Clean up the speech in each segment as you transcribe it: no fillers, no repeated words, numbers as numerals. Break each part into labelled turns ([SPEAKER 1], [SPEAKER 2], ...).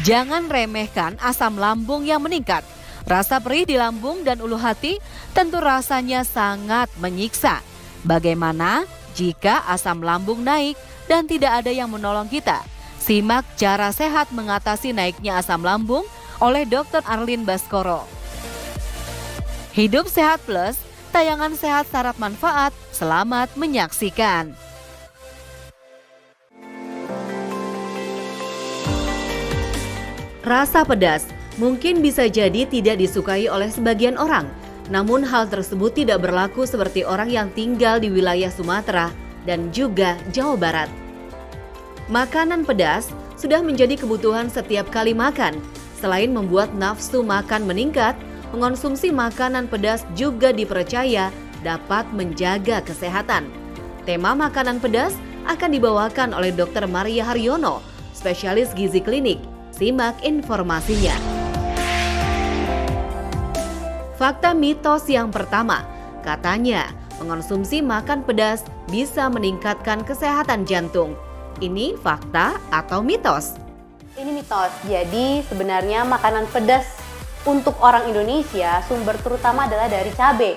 [SPEAKER 1] Jangan remehkan asam lambung yang meningkat. Rasa perih di lambung dan ulu hati tentu rasanya sangat menyiksa. Bagaimana jika asam lambung naik dan tidak ada yang menolong kita? Simak cara sehat mengatasi naiknya asam lambung oleh Dr. Arlin Baskoro. Hidup Sehat Plus, tayangan sehat syarat manfaat. Selamat menyaksikan. Rasa pedas mungkin bisa jadi tidak disukai oleh sebagian orang. Namun hal tersebut tidak berlaku seperti orang yang tinggal di wilayah Sumatera dan juga Jawa Barat. Makanan pedas sudah menjadi kebutuhan setiap kali makan. Selain membuat nafsu makan meningkat, mengonsumsi makanan pedas juga dipercaya dapat menjaga kesehatan. Tema makanan pedas akan dibawakan oleh Dr. Maria Haryono, spesialis gizi klinik. Simak informasinya. Fakta mitos yang pertama, katanya mengonsumsi makan pedas bisa meningkatkan kesehatan jantung. Ini fakta atau mitos?
[SPEAKER 2] Ini mitos. Jadi sebenarnya makanan pedas untuk orang Indonesia sumber terutama adalah dari cabai.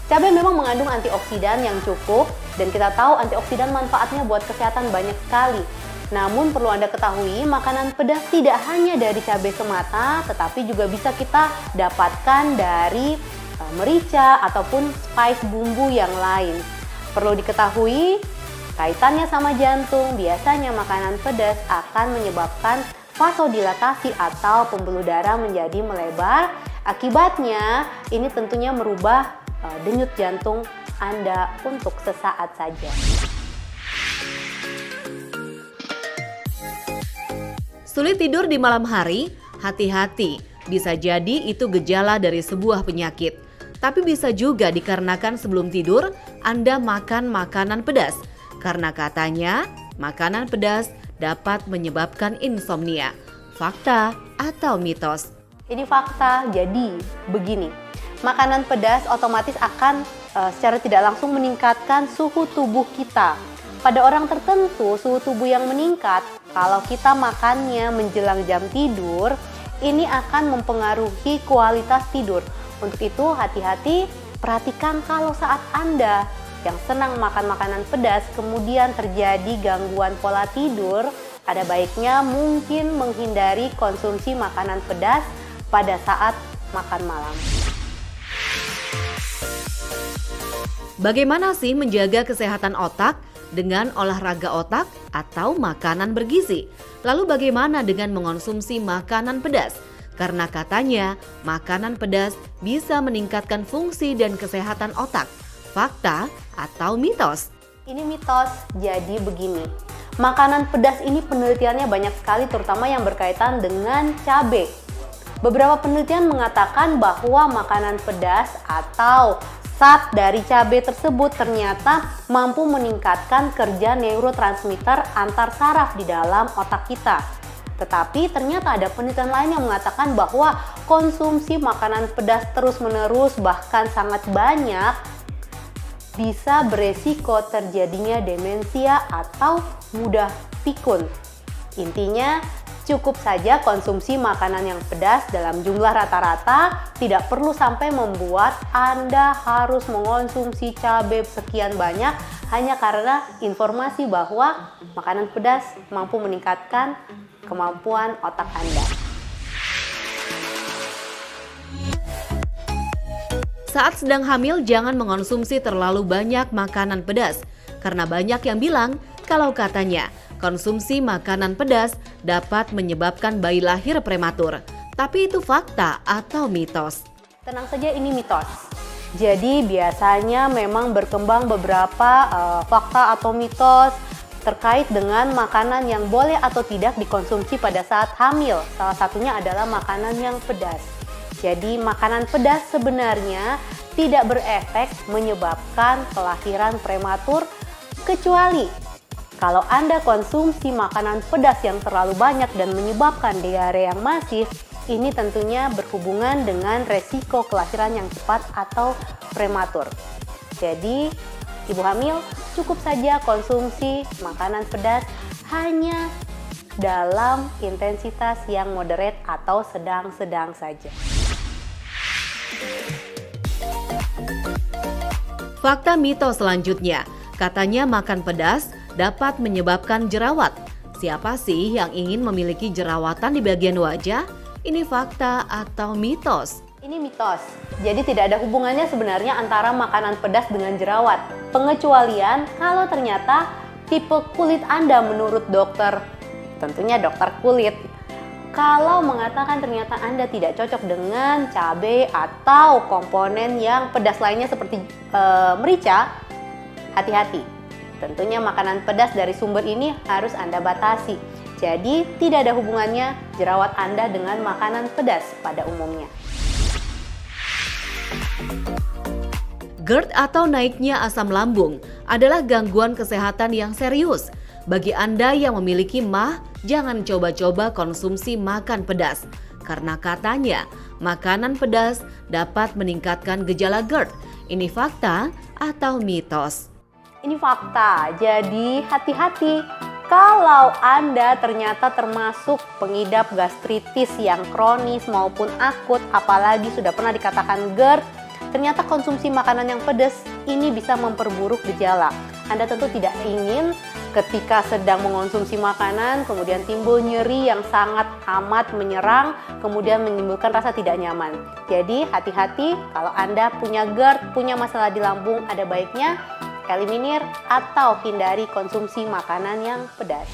[SPEAKER 2] Cabai memang mengandung antioksidan yang cukup dan kita tahu antioksidan manfaatnya buat kesehatan banyak sekali. Namun perlu Anda ketahui, makanan pedas tidak hanya dari cabai semata, tetapi juga bisa kita dapatkan dari merica ataupun spice bumbu yang lain. Perlu diketahui, kaitannya sama jantung, biasanya makanan pedas akan menyebabkan vasodilatasi atau pembuluh darah menjadi melebar. Akibatnya, ini tentunya merubah denyut jantung Anda untuk sesaat saja.
[SPEAKER 1] Sulit tidur di malam hari? Hati-hati, bisa jadi itu gejala dari sebuah penyakit. Tapi bisa juga dikarenakan sebelum tidur Anda makan makanan pedas. Karena katanya makanan pedas dapat menyebabkan insomnia. Fakta atau mitos?
[SPEAKER 2] Ini fakta, jadi begini. Makanan pedas otomatis akan secara tidak langsung meningkatkan suhu tubuh kita. Pada orang tertentu, suhu tubuh yang meningkat, kalau kita makannya menjelang jam tidur, ini akan mempengaruhi kualitas tidur. Untuk itu, hati-hati, perhatikan kalau saat Anda yang senang makan makanan pedas, kemudian terjadi gangguan pola tidur, ada baiknya mungkin menghindari konsumsi makanan pedas pada saat makan malam.
[SPEAKER 1] Bagaimana sih menjaga kesehatan otak dengan olahraga otak atau makanan bergizi? Lalu bagaimana dengan mengonsumsi makanan pedas? Karena katanya makanan pedas bisa meningkatkan fungsi dan kesehatan otak. Fakta atau mitos?
[SPEAKER 2] Ini mitos, jadi begini. Makanan pedas ini penelitiannya banyak sekali, terutama yang berkaitan dengan cabai. Beberapa penelitian mengatakan bahwa makanan pedas atau zat dari cabai tersebut ternyata mampu meningkatkan kerja neurotransmitter antar saraf di dalam otak kita. Tetapi ternyata ada penelitian lain yang mengatakan bahwa konsumsi makanan pedas terus-menerus bahkan sangat banyak bisa beresiko terjadinya demensia atau mudah pikun. Intinya, cukup saja konsumsi makanan yang pedas dalam jumlah rata-rata, tidak perlu sampai membuat Anda harus mengonsumsi cabai sekian banyak hanya karena informasi bahwa makanan pedas mampu meningkatkan kemampuan otak Anda.
[SPEAKER 1] Saat sedang hamil jangan mengonsumsi terlalu banyak makanan pedas. Karena banyak yang bilang kalau katanya konsumsi makanan pedas dapat menyebabkan bayi lahir prematur. Tapi itu fakta atau mitos?
[SPEAKER 2] Tenang saja, ini mitos. Jadi biasanya memang berkembang beberapa fakta atau mitos terkait dengan makanan yang boleh atau tidak dikonsumsi pada saat hamil. Salah satunya adalah makanan yang pedas. Jadi makanan pedas sebenarnya tidak berefek menyebabkan kelahiran prematur, kecuali kalau Anda konsumsi makanan pedas yang terlalu banyak dan menyebabkan diare yang masif, ini tentunya berhubungan dengan resiko kelahiran yang cepat atau prematur. Jadi, ibu hamil cukup saja konsumsi makanan pedas hanya dalam intensitas yang moderate atau sedang-sedang saja.
[SPEAKER 1] Fakta mitos selanjutnya, katanya makan pedas dapat menyebabkan jerawat. Siapa sih yang ingin memiliki jerawatan di bagian wajah? Ini fakta atau mitos?
[SPEAKER 2] Ini mitos. Jadi tidak ada hubungannya sebenarnya antara makanan pedas dengan jerawat. Pengecualian kalau ternyata tipe kulit Anda menurut dokter, tentunya dokter kulit, kalau mengatakan ternyata Anda tidak cocok dengan cabai atau komponen yang pedas lainnya seperti merica, hati-hati. Tentunya makanan pedas dari sumber ini harus Anda batasi. Jadi tidak ada hubungannya jerawat Anda dengan makanan pedas pada umumnya.
[SPEAKER 1] GERD atau naiknya asam lambung adalah gangguan kesehatan yang serius. Bagi Anda yang memiliki MAH, jangan coba-coba konsumsi makan pedas. Karena katanya, makanan pedas dapat meningkatkan gejala GERD. Ini fakta atau mitos?
[SPEAKER 2] Ini fakta, jadi hati-hati. Kalau Anda ternyata termasuk pengidap gastritis yang kronis maupun akut, apalagi sudah pernah dikatakan GERD, ternyata konsumsi makanan yang pedas ini bisa memperburuk gejala. Anda tentu tidak ingin ketika sedang mengonsumsi makanan kemudian timbul nyeri yang sangat amat menyerang, kemudian menimbulkan rasa tidak nyaman. Jadi hati-hati kalau Anda punya GERD, punya masalah di lambung, ada baiknya eliminir atau hindari konsumsi makanan yang pedas.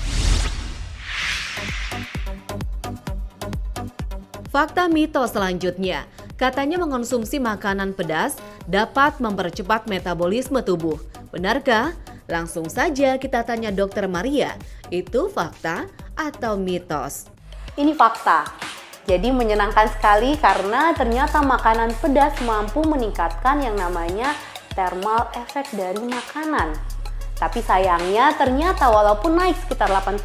[SPEAKER 1] Fakta mitos selanjutnya, katanya mengonsumsi makanan pedas dapat mempercepat metabolisme tubuh. Benarkah? Langsung saja kita tanya Dokter Maria, itu fakta atau mitos?
[SPEAKER 2] Ini fakta. Jadi menyenangkan sekali karena ternyata makanan pedas mampu meningkatkan yang namanya thermal effect dari makanan. Tapi sayangnya ternyata walaupun naik sekitar 8%,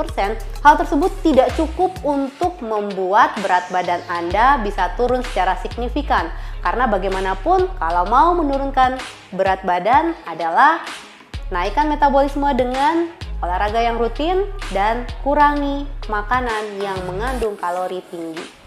[SPEAKER 2] hal tersebut tidak cukup untuk membuat berat badan Anda bisa turun secara signifikan. Karena bagaimanapun kalau mau menurunkan berat badan adalah naikkan metabolisme dengan olahraga yang rutin dan kurangi makanan yang mengandung kalori tinggi.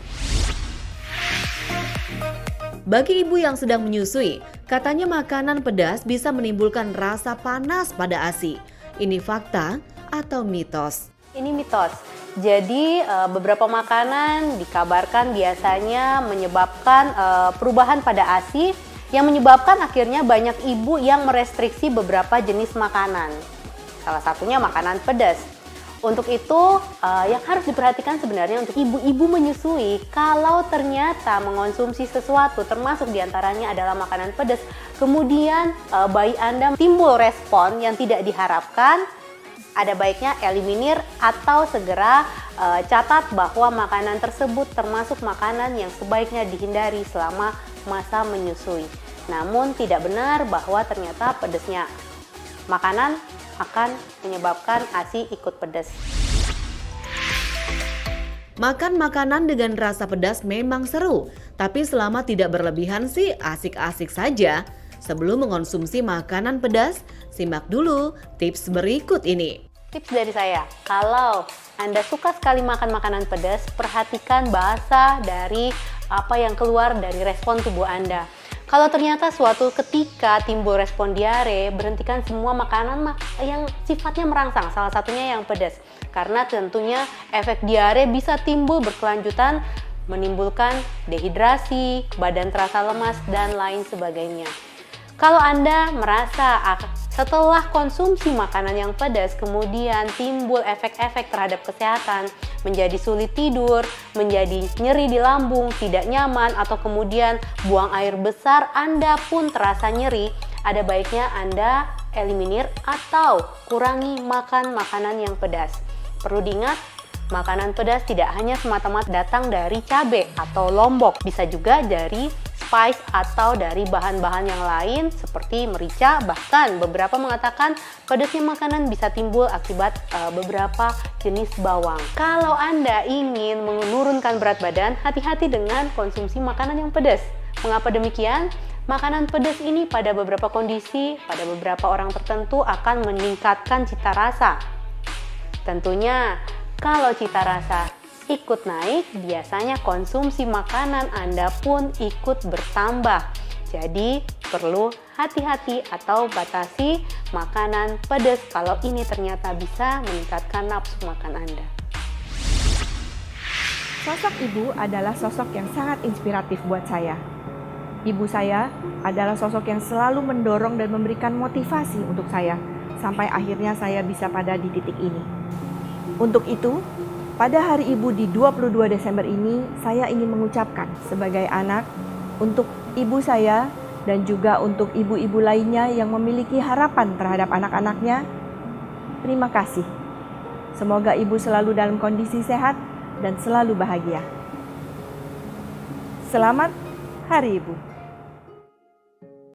[SPEAKER 1] Bagi ibu yang sedang menyusui, katanya makanan pedas bisa menimbulkan rasa panas pada ASI. Ini fakta atau mitos?
[SPEAKER 2] Ini mitos. Jadi beberapa makanan dikabarkan biasanya menyebabkan perubahan pada ASI yang menyebabkan akhirnya banyak ibu yang merestriksi beberapa jenis makanan. Salah satunya makanan pedas. Untuk itu yang harus diperhatikan sebenarnya untuk ibu-ibu menyusui, kalau ternyata mengonsumsi sesuatu termasuk diantaranya adalah makanan pedas, kemudian bayi Anda timbul respon yang tidak diharapkan, ada baiknya eliminir atau segera catat bahwa makanan tersebut termasuk makanan yang sebaiknya dihindari selama masa menyusui. Namun tidak benar bahwa ternyata pedasnya makanan akan menyebabkan ASI ikut pedas.
[SPEAKER 1] Makan makanan dengan rasa pedas memang seru, tapi selama tidak berlebihan sih asik-asik saja. Sebelum mengonsumsi makanan pedas, simak dulu tips berikut ini.
[SPEAKER 2] Tips dari saya, kalau Anda suka sekali makan makanan pedas, perhatikan bahasa dari apa yang keluar dari respon tubuh Anda. Kalau ternyata suatu ketika timbul respon diare, berhentikan semua makanan yang sifatnya merangsang, salah satunya yang pedas. Karena tentunya efek diare bisa timbul berkelanjutan, menimbulkan dehidrasi, badan terasa lemas, dan lain sebagainya. Kalau Anda merasa setelah konsumsi makanan yang pedas kemudian timbul efek-efek terhadap kesehatan, menjadi sulit tidur, menjadi nyeri di lambung, tidak nyaman, atau kemudian buang air besar, Anda pun terasa nyeri, ada baiknya Anda eliminir atau kurangi makan makanan yang pedas. Perlu diingat, makanan pedas tidak hanya semata-mata datang dari cabai atau lombok, bisa juga dari spice atau dari bahan-bahan yang lain seperti merica, bahkan beberapa mengatakan pedasnya makanan bisa timbul akibat beberapa jenis bawang. Kalau Anda ingin menurunkan berat badan, hati-hati dengan konsumsi makanan yang pedas. Mengapa demikian? Makanan pedas ini pada beberapa kondisi, pada beberapa orang tertentu akan meningkatkan cita rasa. Tentunya Kalau cita rasa ikut naik, biasanya konsumsi makanan Anda pun ikut bertambah. Jadi perlu hati-hati atau batasi makanan pedas kalau ini ternyata bisa meningkatkan nafsu makan Anda.
[SPEAKER 3] Sosok ibu adalah sosok yang sangat inspiratif buat saya. Ibu saya adalah sosok yang selalu mendorong dan memberikan motivasi untuk saya, sampai akhirnya saya bisa pada di titik ini. Untuk itu, pada hari ibu di 22 Desember ini, saya ingin mengucapkan sebagai anak untuk ibu saya dan juga untuk ibu-ibu lainnya yang memiliki harapan terhadap anak-anaknya, terima kasih. Semoga ibu selalu dalam kondisi sehat dan selalu bahagia. Selamat Hari Ibu.